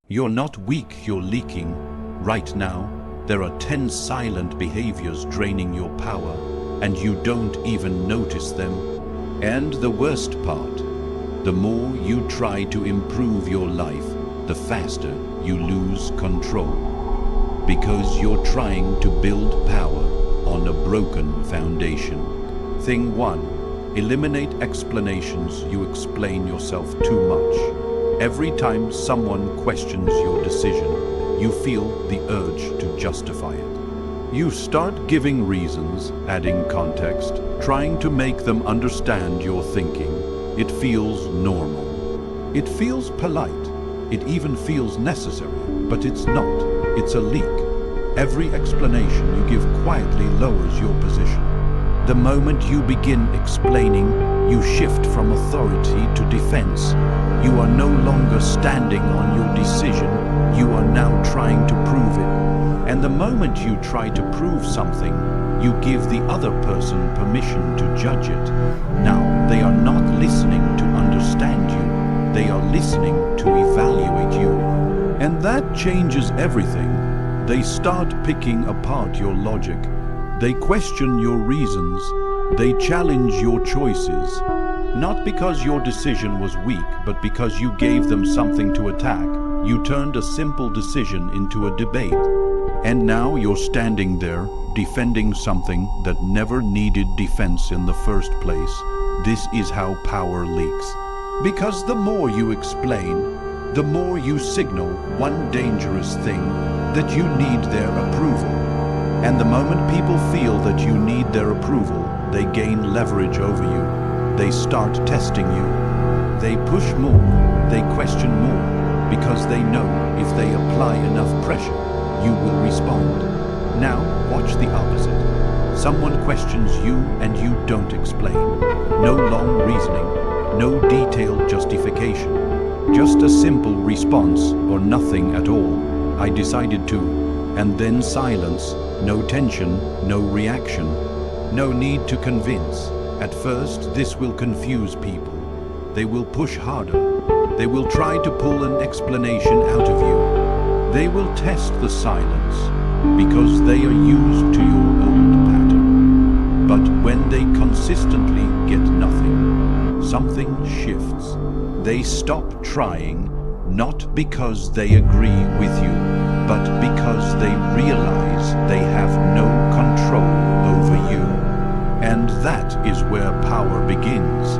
You're not weak, you're leaking. Right now, there are 10 silent behaviors draining your power, and you don't even notice them. And the worst part, the more you try to improve your life, the faster you lose control. Because you're trying to build power on a broken foundation. Thing 1. Eliminate explanations. You explain yourself too much. Every time someone questions your decision, you feel the urge to justify it. You start giving reasons, adding context, trying to make them understand your thinking. It feels normal. It feels polite. It even feels necessary, but it's not. It's a leak. Every explanation you give quietly lowers your position. The moment you begin explaining, you shift from authority to defense. You are no longer standing on your decision, you are now trying to prove it. And the moment you try to prove something, you give the other person permission to judge it. Now, they are not listening to understand you, they are listening to evaluate you. And that changes everything. They start picking apart your logic. They question your reasons. They challenge your choices. Not because your decision was weak, but because you gave them something to attack. You turned a simple decision into a debate. And now you're standing there, defending something that never needed defense in the first place. This is how power leaks. Because the more you explain, the more you signal one dangerous thing, that you need their approval. And the moment people feel that you need their approval, they gain leverage over you. They start testing you. They push more, they question more, because they know if they apply enough pressure, you will respond. Now, watch the opposite. Someone questions you and you don't explain. No long reasoning, no detailed justification. Just a simple response or nothing at all. I decided to. And then silence. No tension, no reaction. No need to convince. At first, this will confuse people. They will push harder. They will try to pull an explanation out of you. They will test the silence because they are used to your old pattern. But when they consistently get nothing, something shifts. They stop trying, not because they agree with you, but because they realize they have no control over you. And that is where power begins.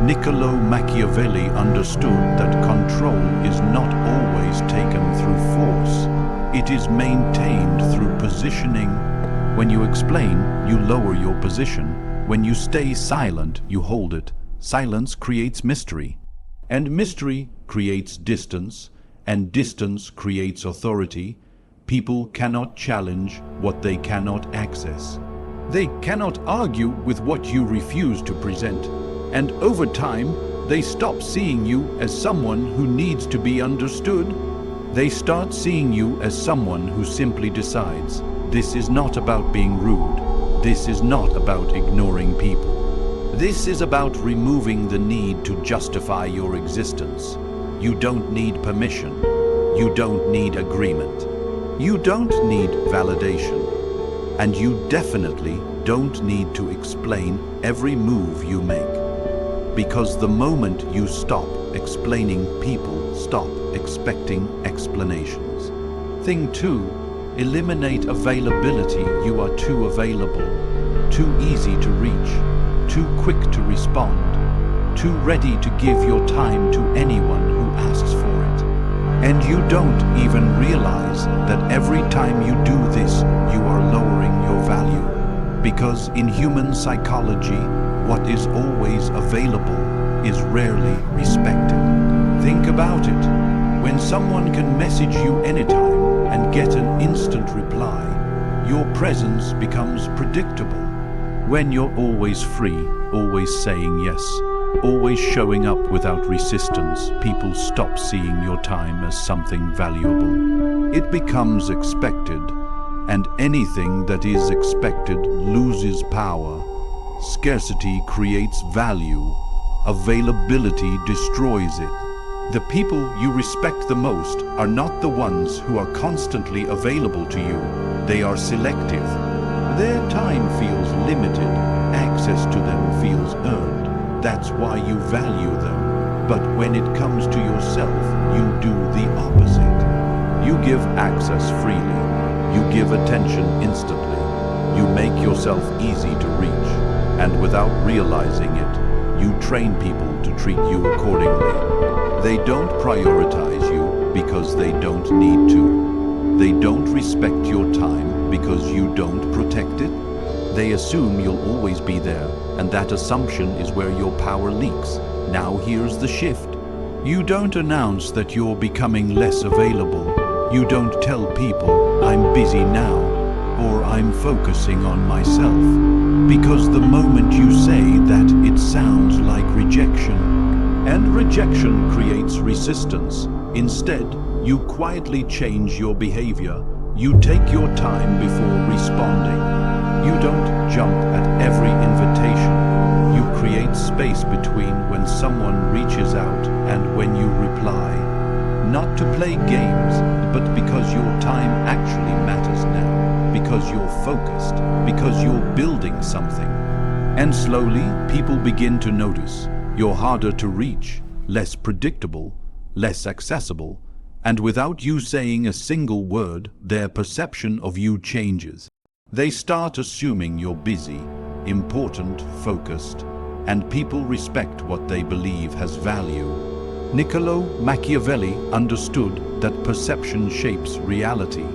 Niccolò Machiavelli understood that control is not always taken through force. It is maintained through positioning. When you explain, you lower your position. When you stay silent, you hold it. Silence creates mystery. And mystery creates distance, and distance creates authority. People cannot challenge what they cannot access. They cannot argue with what you refuse to present. And over time, they stop seeing you as someone who needs to be understood. They start seeing you as someone who simply decides, this is not about being rude. This is not about ignoring people. This is about removing the need to justify your existence. You don't need permission. You don't need agreement. You don't need validation. And you definitely don't need to explain every move you make. Because the moment you stop explaining, people stop expecting explanations. Thing 2, eliminate availability. You are too available, too easy to reach, too quick to respond, too ready to give your time to anyone who asks for it. And you don't even realize that every time you do this, you are lowering your value. Because in human psychology, what is always available is rarely respected. Think about it. When someone can message you anytime and get an instant reply, your presence becomes predictable. When you're always free, always saying yes, always showing up without resistance, people stop seeing your time as something valuable. It becomes expected, and anything that is expected loses power. Scarcity creates value. Availability destroys it. The people you respect the most are not the ones who are constantly available to you. They are selective. Their time feels limited. Access to them feels earned. That's why you value them. But when it comes to yourself, you do the opposite. You give access freely. You give attention instantly. You make yourself easy to reach. And without realizing it, you train people to treat you accordingly. They don't prioritize you because they don't need to. They don't respect your time because you don't protect it. They assume you'll always be there, and that assumption is where your power leaks. Now here's the shift. You don't announce that you're becoming less available. You don't tell people, I'm busy now, or I'm focusing on myself. Because the moment you say that, it sounds like rejection. And rejection creates resistance. Instead, you quietly change your behavior. You take your time before responding. You don't jump at every invitation. You create space between when someone reaches out and when you reply. Not to play games, but because your time actually matters now. Because you're focused. Because you're building something. And slowly, people begin to notice. You're harder to reach, less predictable, less accessible, and without you saying a single word, their perception of you changes. They start assuming you're busy, important, focused, and people respect what they believe has value. Niccolò Machiavelli understood that perception shapes reality.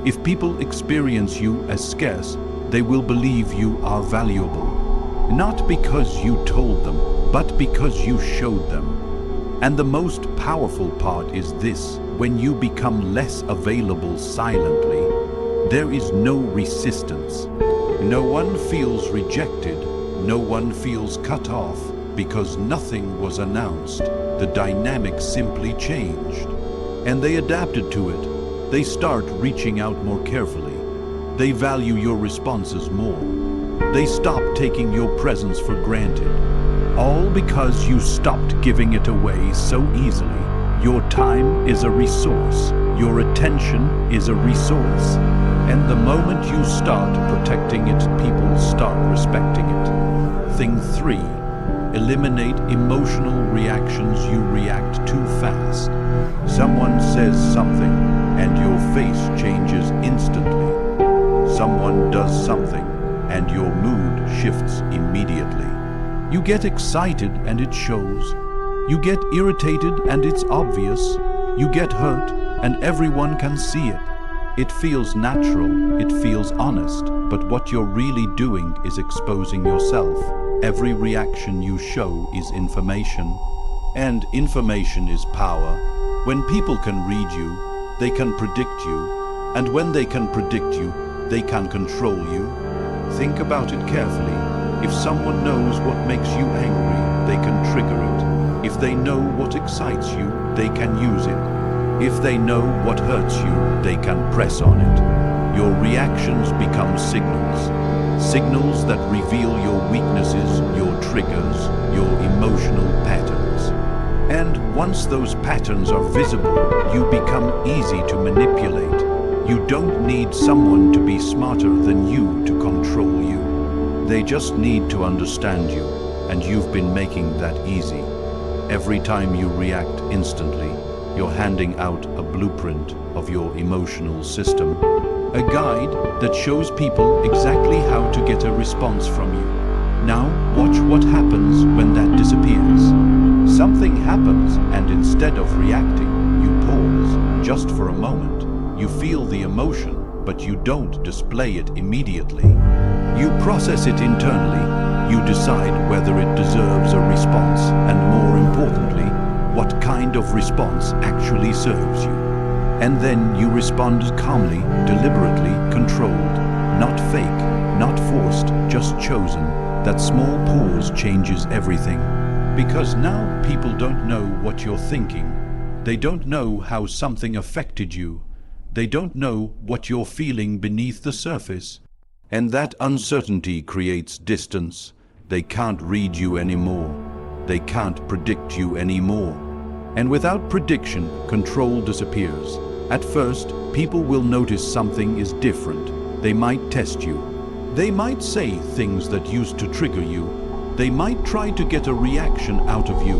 If people experience you as scarce, they will believe you are valuable. Not because you told them, but because you showed them. And the most powerful part is this: when you become less available silently, there is no resistance. No one feels rejected, no one feels cut off, because nothing was announced. The dynamic simply changed. And they adapted to it. They start reaching out more carefully. They value your responses more. They stop taking your presence for granted. All because you stopped giving it away so easily. Your time is a resource. Your attention is a resource. And the moment you start protecting it, people start respecting it. Thing 3. Eliminate emotional reactions. You react too fast. Someone says something, and your face changes instantly. Someone does something, and your mood shifts immediately. You get excited and it shows. You get irritated and it's obvious. You get hurt and everyone can see it. It feels natural, it feels honest, but what you're really doing is exposing yourself. Every reaction you show is information, and information is power. When people can read you, they can predict you, and when they can predict you, they can control you. Think about it carefully. If someone knows what makes you angry, they can trigger it. If they know what excites you, they can use it. If they know what hurts you, they can press on it. Your reactions become signals. Signals that reveal your weaknesses, your triggers, your emotional patterns. And once those patterns are visible, you become easy to manipulate. You don't need someone to be smarter than you to control you. They just need to understand you, and you've been making that easy. Every time you react instantly, you're handing out a blueprint of your emotional system, a guide that shows people exactly how to get a response from you. Now, watch what happens when that disappears. Something happens, and instead of reacting, you pause, just for a moment. You feel the emotion, but you don't display it immediately. You process it internally. You decide whether it deserves a response, and more importantly, what kind of response actually serves you. And then you respond calmly, deliberately, controlled, not fake, not forced, just chosen. That small pause changes everything. Because now people don't know what you're thinking. They don't know how something affected you. They don't know what you're feeling beneath the surface. And that uncertainty creates distance. They can't read you anymore. They can't predict you anymore. And without prediction, control disappears. At first, people will notice something is different. They might test you. They might say things that used to trigger you. They might try to get a reaction out of you.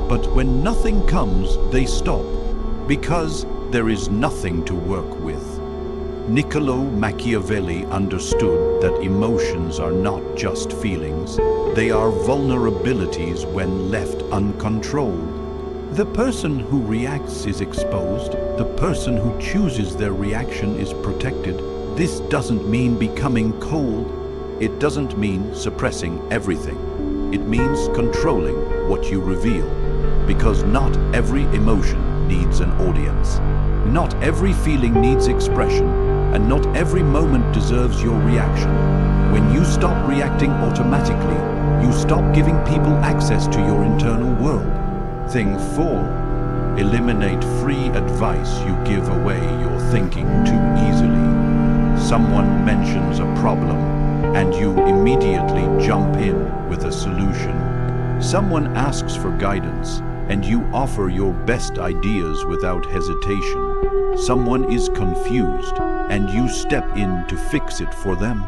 But when nothing comes, they stop. Because there is nothing to work with. Niccolò Machiavelli understood that emotions are not just feelings. They are vulnerabilities when left uncontrolled. The person who reacts is exposed. The person who chooses their reaction is protected. This doesn't mean becoming cold. It doesn't mean suppressing everything. It means controlling what you reveal. Because not every emotion needs an audience. Not every feeling needs expression, and not every moment deserves your reaction. When you stop reacting automatically, you stop giving people access to your internal world. Thing 4. Eliminate free advice you give away your thinking too easily. Someone mentions a problem, and you immediately jump in with a solution. Someone asks for guidance, and you offer your best ideas without hesitation. Someone is confused, and you step in to fix it for them.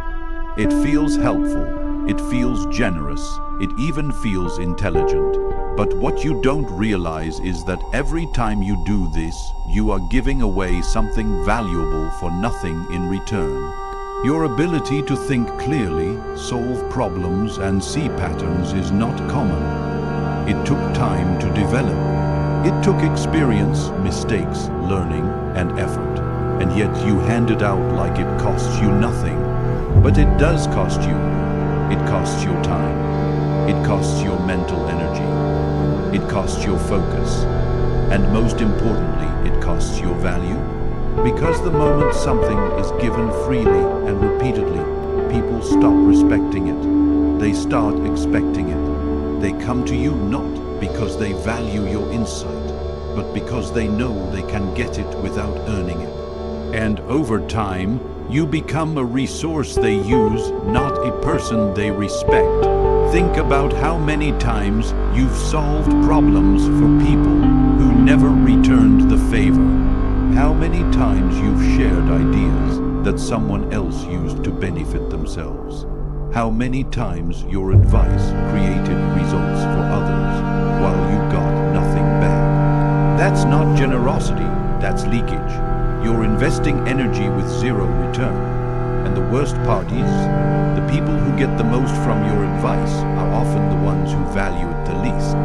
It feels helpful, it feels generous, it even feels intelligent. But what you don't realize is that every time you do this, you are giving away something valuable for nothing in return. Your ability to think clearly, solve problems, and see patterns is not common. It took time to develop. It took experience, mistakes, learning, and effort. And yet you hand it out like it costs you nothing. But it does cost you. It costs your time. It costs your mental energy. It costs your focus. And most importantly, it costs your value. Because the moment something is given freely and repeatedly, people stop respecting it. They start expecting it. They come to you not because they value your insight, but because they know they can get it without earning it. And over time, you become a resource they use, not a person they respect. Think about how many times you've solved problems for people who never returned the favor. How many times you've shared ideas that someone else used to benefit themselves. How many times your advice created results for others while you got nothing back. That's not generosity, that's leakage. You're investing energy with zero return. And the worst part is, the people who get the most from your advice are often the ones who value it the least.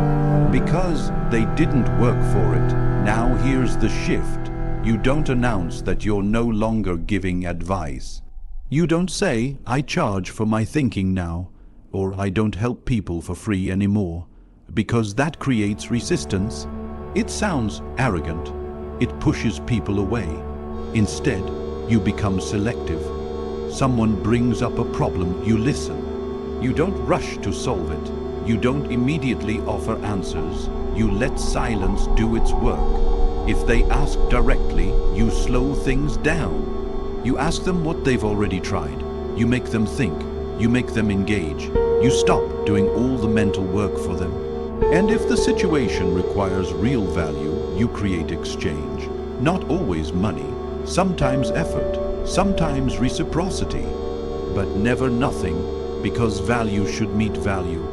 Because they didn't work for it. Now here's the shift. You don't announce that you're no longer giving advice. You don't say, I charge for my thinking now, or I don't help people for free anymore, because that creates resistance. It sounds arrogant. It pushes people away. Instead, you become selective. Someone brings up a problem, you listen. You don't rush to solve it. You don't immediately offer answers. You let silence do its work. If they ask directly, you slow things down. You ask them what they've already tried. You make them think. You make them engage. You stop doing all the mental work for them. And if the situation requires real value, you create exchange. Not always money, sometimes effort, sometimes reciprocity, but never nothing, because value should meet value.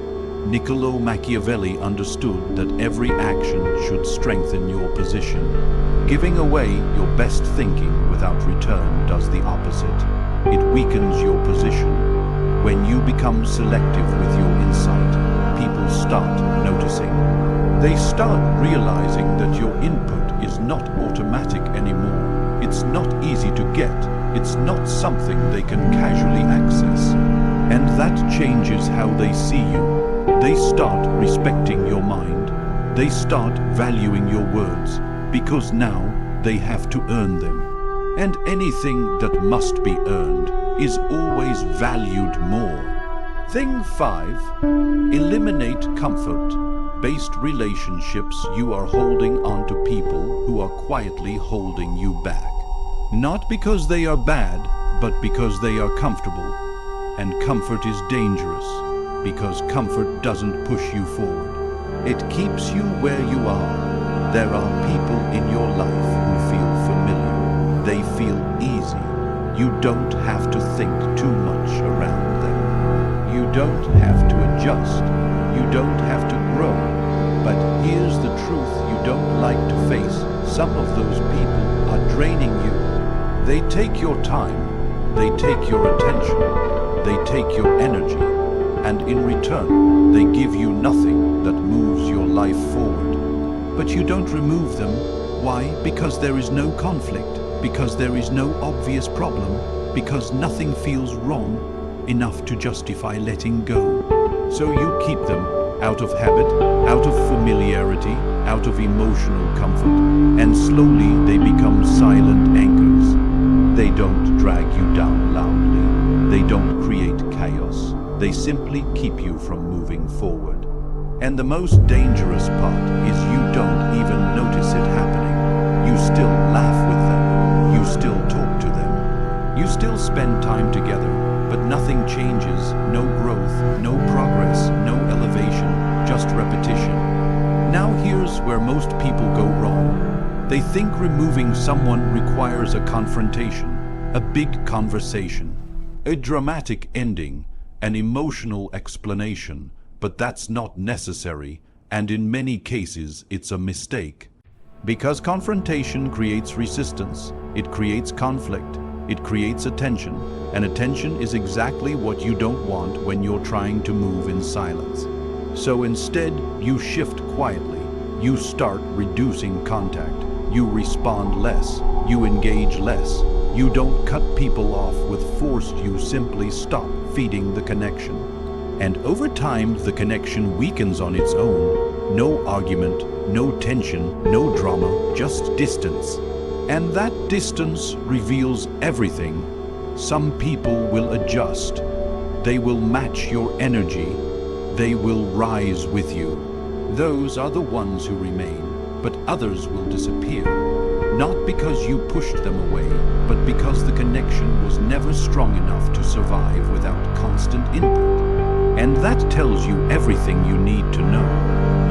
Niccolò Machiavelli understood that every action should strengthen your position. Giving away your best thinking without return does the opposite. It weakens your position. When you become selective with your insight, people start noticing. They start realizing that your input is not automatic anymore. It's not easy to get. It's not something they can casually access. And that changes how they see you. They start respecting your mind. They start valuing your words, because now they have to earn them. And anything that must be earned is always valued more. Thing 5. Eliminate comfort-based relationships. You are holding on to people who are quietly holding you back. Not because they are bad, but because they are comfortable. And comfort is dangerous, because comfort doesn't push you forward. It keeps you where you are. There are people in your life who feel familiar. They feel easy. You don't have to think too much around them. You don't have to adjust. You don't have to grow. But here's the truth you don't like to face. Some of those people are draining you. They take your time. They take your attention. They take your energy. And in return, they give you nothing that moves your life forward. But you don't remove them. Why? Because there is no conflict. Because there is no obvious problem. Because nothing feels wrong enough to justify letting go. So you keep them out of habit, out of familiarity, out of emotional comfort, and slowly they become silent anchors. They don't drag you down loudly. They don't create chaos. They simply keep you from moving forward. And the most dangerous part is you don't even notice it happening. You still laugh with them. You still talk to them. You still spend time together, but nothing changes. No growth, no progress, no elevation, just repetition. Now here's where most people go wrong. They think removing someone requires a confrontation, a big conversation, a dramatic ending, an emotional explanation, but that's not necessary, and in many cases it's a mistake. Because confrontation creates resistance, it creates conflict, it creates attention, and attention is exactly what you don't want when you're trying to move in silence. So instead, you shift quietly, you start reducing contact, you respond less, you engage less, you don't cut people off with force, you simply stop feeding the connection. And over time, the connection weakens on its own. No argument, no tension, no drama, just distance. And that distance reveals everything. Some people will adjust. They will match your energy. They will rise with you. Those are the ones who remain, but others will disappear. Not because you pushed them away, but because the connection was never strong enough to survive without constant input. And that tells you everything you need to know.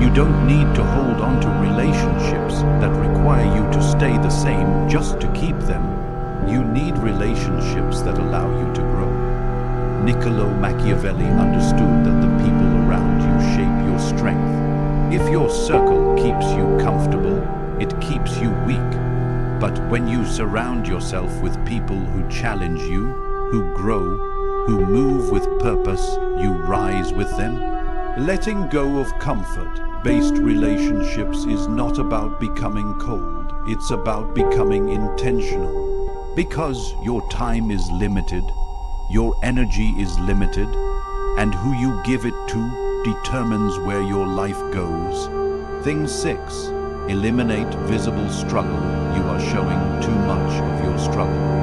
You don't need to hold on to relationships that require you to stay the same just to keep them. You need relationships that allow you to grow. Niccolò Machiavelli understood that the people around you shape your strength. If your circle keeps you comfortable, it keeps you weak. But when you surround yourself with people who challenge you, who grow, who move with purpose, you rise with them. Letting go of comfort-based relationships is not about becoming cold. It's about becoming intentional. Because your time is limited, your energy is limited, and who you give it to determines where your life goes. Thing 6. Eliminate visible struggle. You are showing too much of your struggle.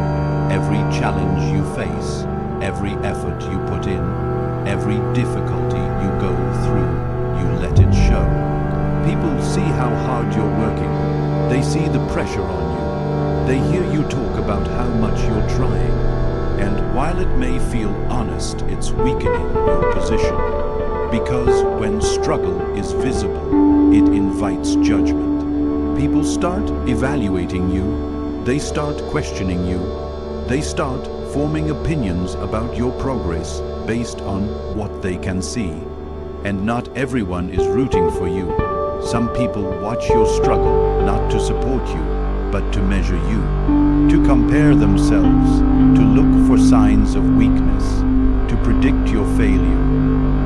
Every challenge you face, every effort you put in, every difficulty you go through, you let it show. People see how hard you're working. They see the pressure on you. They hear you talk about how much you're trying. And while it may feel honest, it's weakening your position. Because when struggle is visible, it invites judgment. People start evaluating you. They start questioning you. They start forming opinions about your progress based on what they can see. And not everyone is rooting for you. Some people watch your struggle not to support you, but to measure you, to compare themselves, to look for signs of weakness, to predict your failure.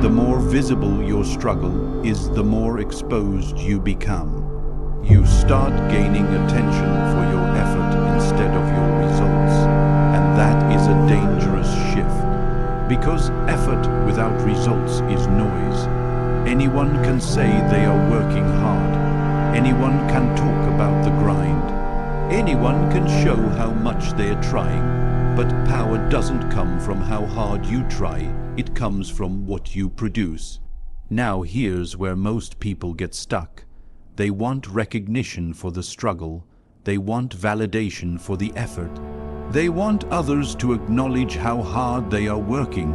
The more visible your struggle is, the more exposed you become. You start gaining attention for your effort instead of your results. And that is a dangerous shift. Because effort without results is noise. Anyone can say they are working hard. Anyone can talk about the grind. Anyone can show how much they are trying. But power doesn't come from how hard you try. It comes from what you produce. Now here's where most people get stuck. They want recognition for the struggle. They want validation for the effort. They want others to acknowledge how hard they are working.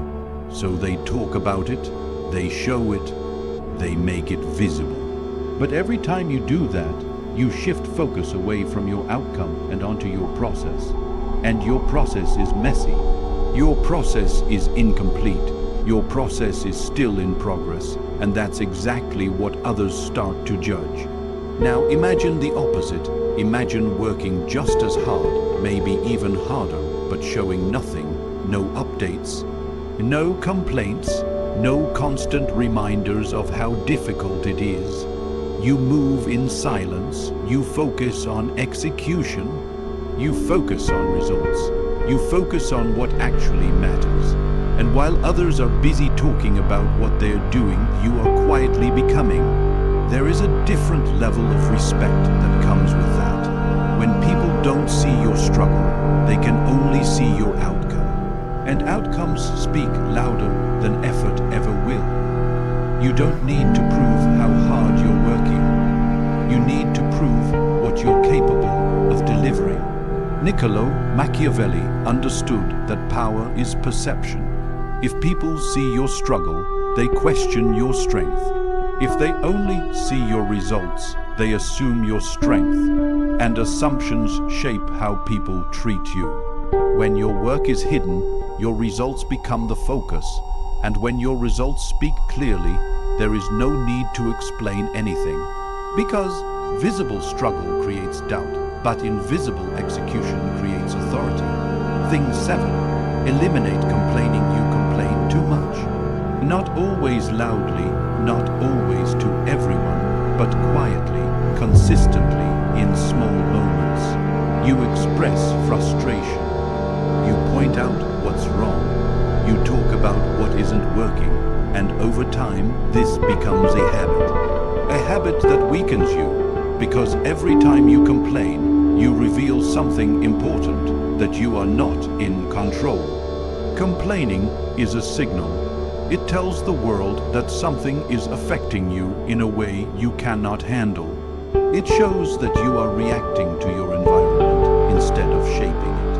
So they talk about it, they show it, they make it visible. But every time you do that, You shift focus away from your outcome and onto your process. And your process is messy. Your process is incomplete. Your process is still in progress, and that's exactly what others start to judge. Now imagine the opposite. Imagine working just as hard, maybe even harder, but showing nothing, no updates, no complaints, no constant reminders of how difficult it is. You move in silence, you focus on execution, you focus on results, you focus on what actually matters. And while others are busy talking about what they're doing, you are quietly becoming. There is a different level of respect that comes with that. When people don't see your struggle, they can only see your outcome. And outcomes speak louder than effort ever will. You don't need to prove how hard you're working. You need to prove what you're capable of delivering. Niccolò Machiavelli understood that power is perception. If people see your struggle, they question your strength. If they only see your results, they assume your strength. And assumptions shape how people treat you. When your work is hidden, your results become the focus. And when your results speak clearly, there is no need to explain anything. Because visible struggle creates doubt, but invisible execution creates authority. Thing 7. Eliminate complaining. You complain too much. Not always loudly, not always to everyone, but quietly, consistently, in small moments. You express frustration. You point out what's wrong. You talk about what isn't working. And over time, this becomes a habit. A habit that weakens you, because every time you complain, you reveal something important, that you are not in control. Complaining is a signal. It tells the world that something is affecting you in a way you cannot handle. It shows that you are reacting to your environment instead of shaping it.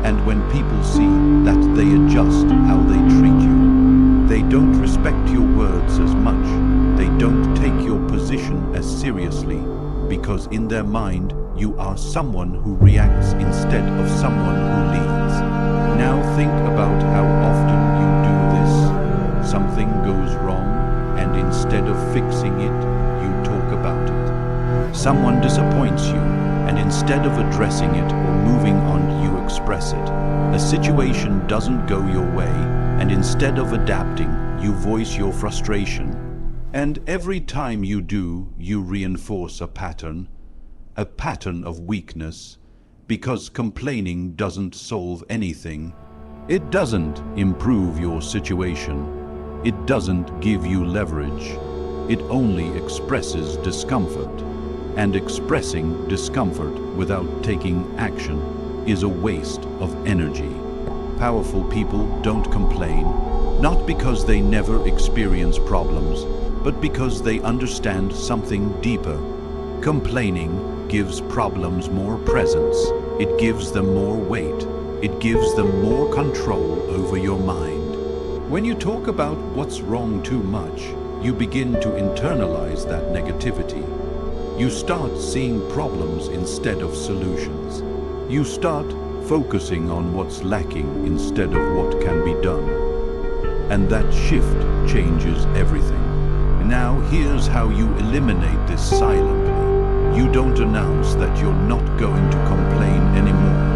And when people see that, they adjust how they treat you. They don't respect your words as much. They don't take your position as seriously, because in their mind, you are someone who reacts instead of someone who leads. Now think about how often you do this. Something goes wrong, and instead of fixing it, you talk about it. Someone disappoints you, and instead of addressing it or moving on, you express it. A situation doesn't go your way, and instead of adapting, you voice your frustration. And every time you do, you reinforce a pattern of weakness, because complaining doesn't solve anything. It doesn't improve your situation. It doesn't give you leverage. It only expresses discomfort. And expressing discomfort without taking action is a waste of energy. Powerful people don't complain, not because they never experience problems, but because they understand something deeper. Complaining gives problems more presence. It gives them more weight. It gives them more control over your mind. When you talk about what's wrong too much, you begin to internalize that negativity. You start seeing problems instead of solutions. You start focusing on what's lacking instead of what can be done. And that shift changes everything. Now here's how you eliminate this silently. You don't announce that you're not going to complain anymore.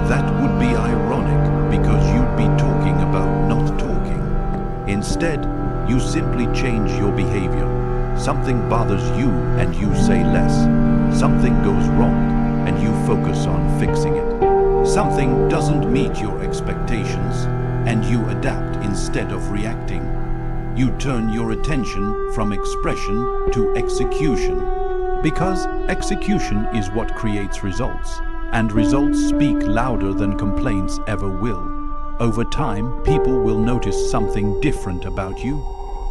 That would be ironic, because you'd be talking about not talking. Instead, you simply change your behavior. Something bothers you and you say less. Something goes wrong and you focus on fixing it. Something doesn't meet your expectations and you adapt instead of reacting. You turn your attention from expression to execution. Because execution is what creates results, and results speak louder than complaints ever will. Over time, people will notice something different about you.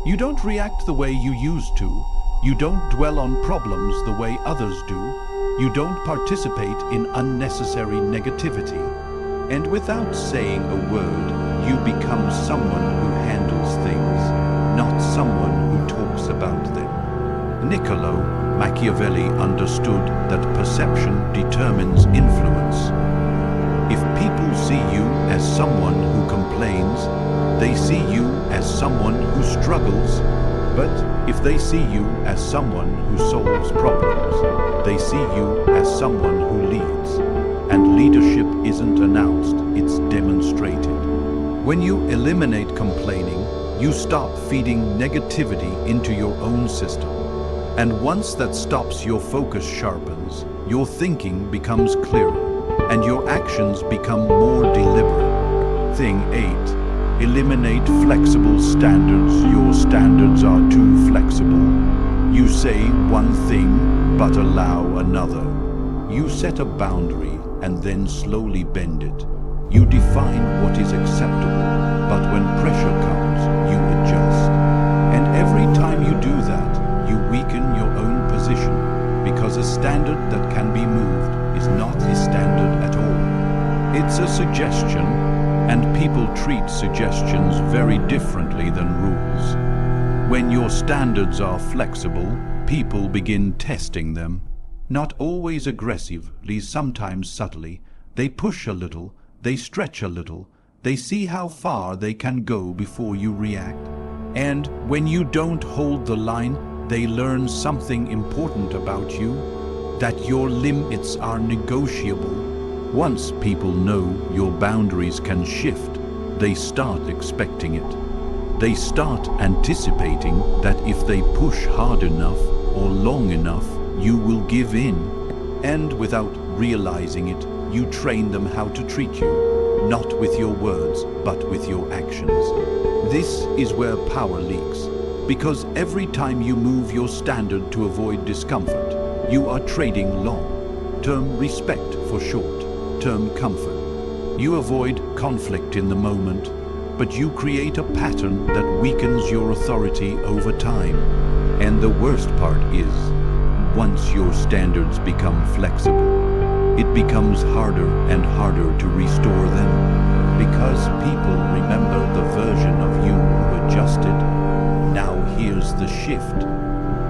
You don't react the way you used to. You don't dwell on problems the way others do. You don't participate in unnecessary negativity. And without saying a word, you become someone who handles things, not someone who talks about them. Niccolò Machiavelli understood that perception determines influence. If people see you as someone who complains, they see you as someone who struggles. But if they see you as someone who solves problems, they see you as someone who leads. And leadership isn't announced, it's demonstrated. When you eliminate complaining, you stop feeding negativity into your own system. And once that stops, your focus sharpens, your thinking becomes clearer, and your actions become more deliberate. Thing 8. Eliminate flexible standards. Your standards are too flexible. You say one thing, but allow another. You set a boundary and then slowly bend it. You define what is acceptable, but when pressure comes, you adjust. And every time you do that, you weaken your own position, because a standard that can be moved is not a standard at all. It's a suggestion, and people treat suggestions very differently than rules. When your standards are flexible, people begin testing them. Not always aggressively, sometimes subtly. They push a little, they stretch a little, they see how far they can go before you react. And when you don't hold the line, they learn something important about you, that your limits are negotiable. Once people know your boundaries can shift, they start expecting it. They start anticipating that if they push hard enough or long enough, you will give in. And without realizing it, you train them how to treat you, not with your words, but with your actions. This is where power leaks, because every time you move your standard to avoid discomfort, you are trading long-term respect for short-term comfort. You avoid conflict in the moment, but you create a pattern that weakens your authority over time. And the worst part is, once your standards become flexible, it becomes harder and harder to restore them, because people remember the version of you who adjusted. Now here's the shift.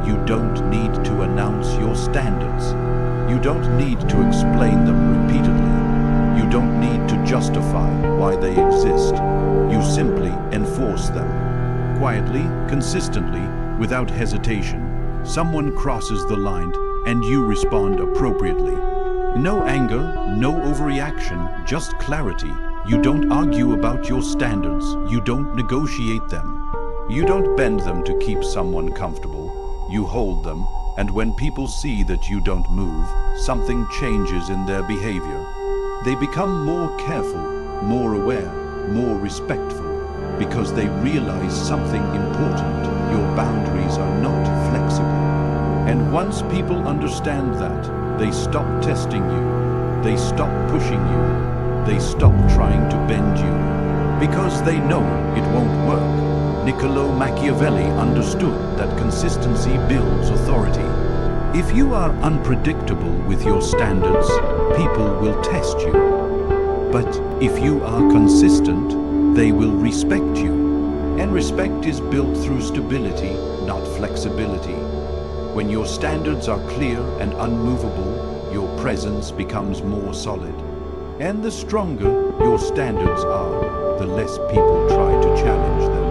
You don't need to announce your standards. You don't need to explain them repeatedly. You don't need to justify why they exist. You simply enforce them. Quietly, consistently, without hesitation. Someone crosses the line and you respond appropriately. No anger, no overreaction, just clarity. You don't argue about your standards. You don't negotiate them. You don't bend them to keep someone comfortable. You hold them, and when people see that you don't move, something changes in their behavior. They become more careful, more aware, more respectful, because they realize something important. Your boundaries are not flexible. And once people understand that, they stop testing you, they stop pushing you, they stop trying to bend you, because they know it won't work. Niccolò Machiavelli understood that consistency builds authority. If you are unpredictable with your standards, people will test you. But if you are consistent, they will respect you. And respect is built through stability, not flexibility. When your standards are clear and unmovable, your presence becomes more solid. And the stronger your standards are, the less people try to challenge them.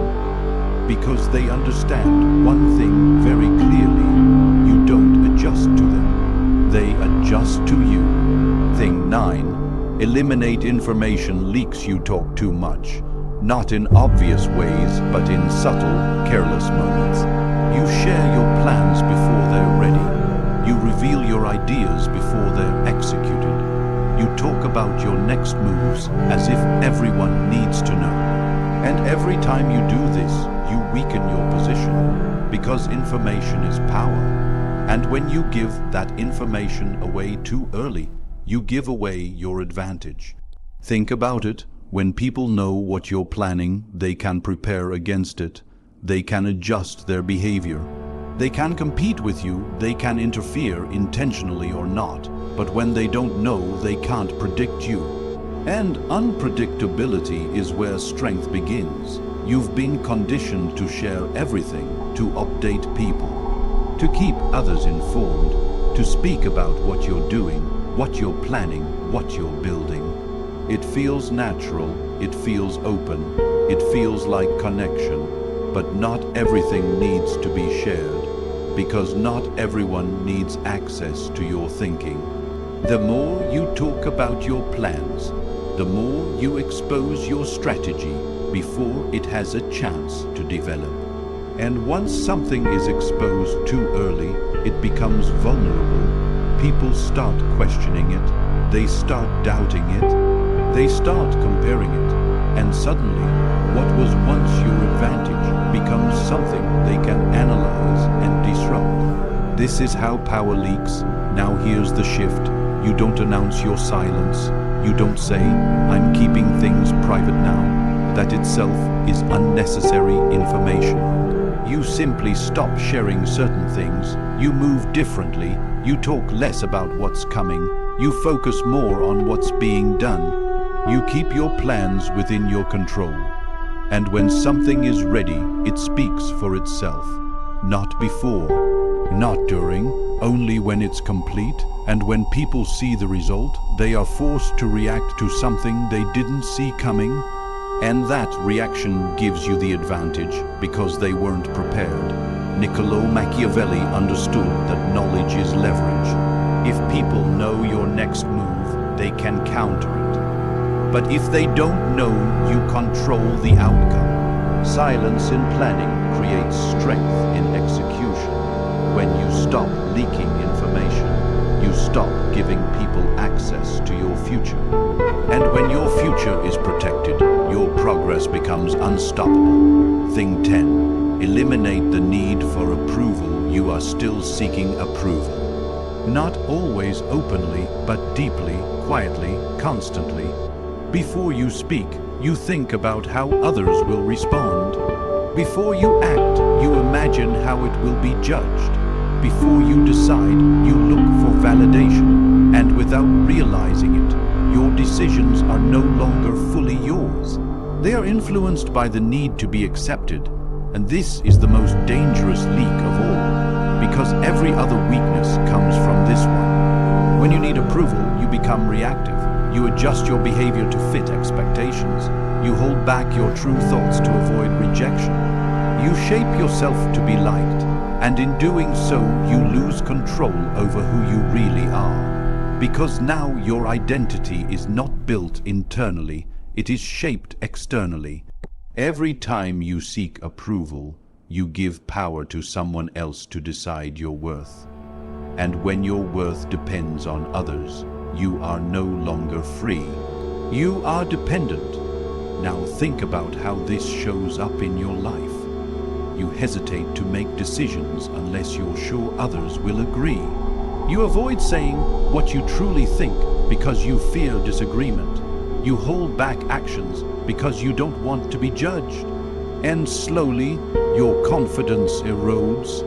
Because they understand one thing very clearly: you don't adjust to them, they adjust to you. Thing 9. Eliminate information leaks. You talk too much. Not in obvious ways, but in subtle, careless moments. You share your plans before they're ready. You reveal your ideas before they're executed. You talk about your next moves as if everyone needs to know. And every time you do this, you weaken your position, because information is power. And when you give that information away too early, you give away your advantage. Think about it. When people know what you're planning, they can prepare against it. They can adjust their behavior. They can compete with you, they can interfere intentionally or not. But when they don't know, they can't predict you. And unpredictability is where strength begins. You've been conditioned to share everything, to update people. to keep others informed, to speak about what you're doing, what you're planning, what you're building. It feels natural, it feels open, it feels like connection, but not everything needs to be shared, because not everyone needs access to your thinking. The more you talk about your plans, the more you expose your strategy before it has a chance to develop. And once something is exposed too early, it becomes vulnerable. People start questioning it, they start doubting it, they start comparing it, and suddenly, what was once your advantage becomes something they can analyze and disrupt. This is how power leaks. Now here's the shift. You don't announce your silence. You don't say, "I'm keeping things private now." That itself is unnecessary information. You simply stop sharing certain things. You move differently. You talk less about what's coming. You focus more on what's being done. You keep your plans within your control. And when something is ready, it speaks for itself. Not before, not during, only when it's complete. And when people see the result, they are forced to react to something they didn't see coming. And that reaction gives you the advantage because they weren't prepared. Niccolò Machiavelli understood that knowledge is leverage. If people know your next move, they can counter it. But if they don't know, you control the outcome. Silence in planning creates strength in execution. When you stop leaking information, you stop giving people access to your future. And when your future is protected, your progress becomes unstoppable. Thing 10. Eliminate the need for approval. You are still seeking approval. Not always openly, but deeply, quietly, constantly. Before you speak, you think about how others will respond. Before you act, you imagine how it will be judged. Before you decide, you look for validation. And without realizing it, your decisions are no longer fully yours. They are influenced by the need to be accepted. And this is the most dangerous leak of all, because every other weakness comes from this one. When you need approval, you become reactive. You adjust your behavior to fit expectations. You hold back your true thoughts to avoid rejection. You shape yourself to be liked, and in doing so, you lose control over who you really are. Because now your identity is not built internally, it is shaped externally. Every time you seek approval, you give power to someone else to decide your worth. And when your worth depends on others, you are no longer free. You are dependent. Now think about how this shows up in your life. You hesitate to make decisions unless you're sure others will agree. You avoid saying what you truly think because you fear disagreement. You hold back actions because you don't want to be judged. And slowly, your confidence erodes,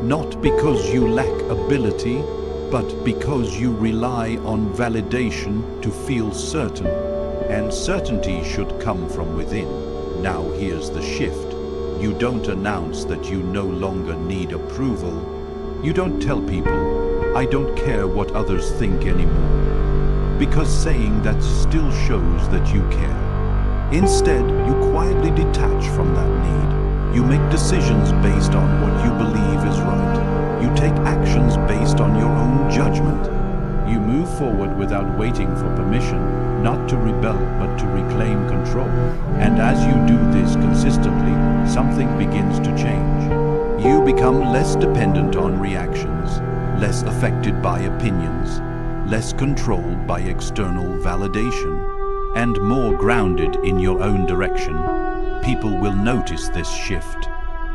not because you lack ability, but because you rely on validation to feel certain. And certainty should come from within. Now here's the shift. You don't announce that you no longer need approval. You don't tell people, "I don't care what others think anymore." Because saying that still shows that you care. Instead, you quietly detach from that need. You make decisions based on what you believe is right. You take actions based on your own judgment. You move forward without waiting for permission, not to rebel but to reclaim control. And as you do this consistently, something begins to change. You become less dependent on reactions, less affected by opinions, less controlled by external validation, and more grounded in your own direction. People will notice this shift.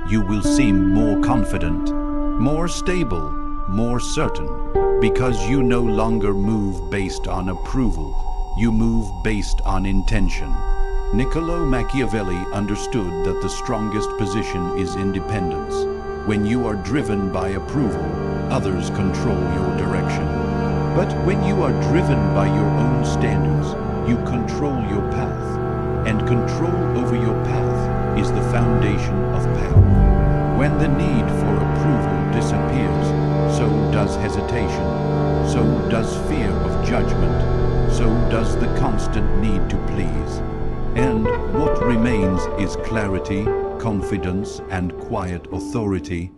You will seem more confident, more stable, more certain, because you no longer move based on approval. You move based on intention. Niccolò Machiavelli understood that the strongest position is independence. When you are driven by approval, others control your direction. But when you are driven by your own standards, you control your path. And control over your path is the foundation of power. When the need for approval disappears, so does hesitation, so does fear of judgment, so does the constant need to please. And what remains is clarity, confidence, and quiet authority,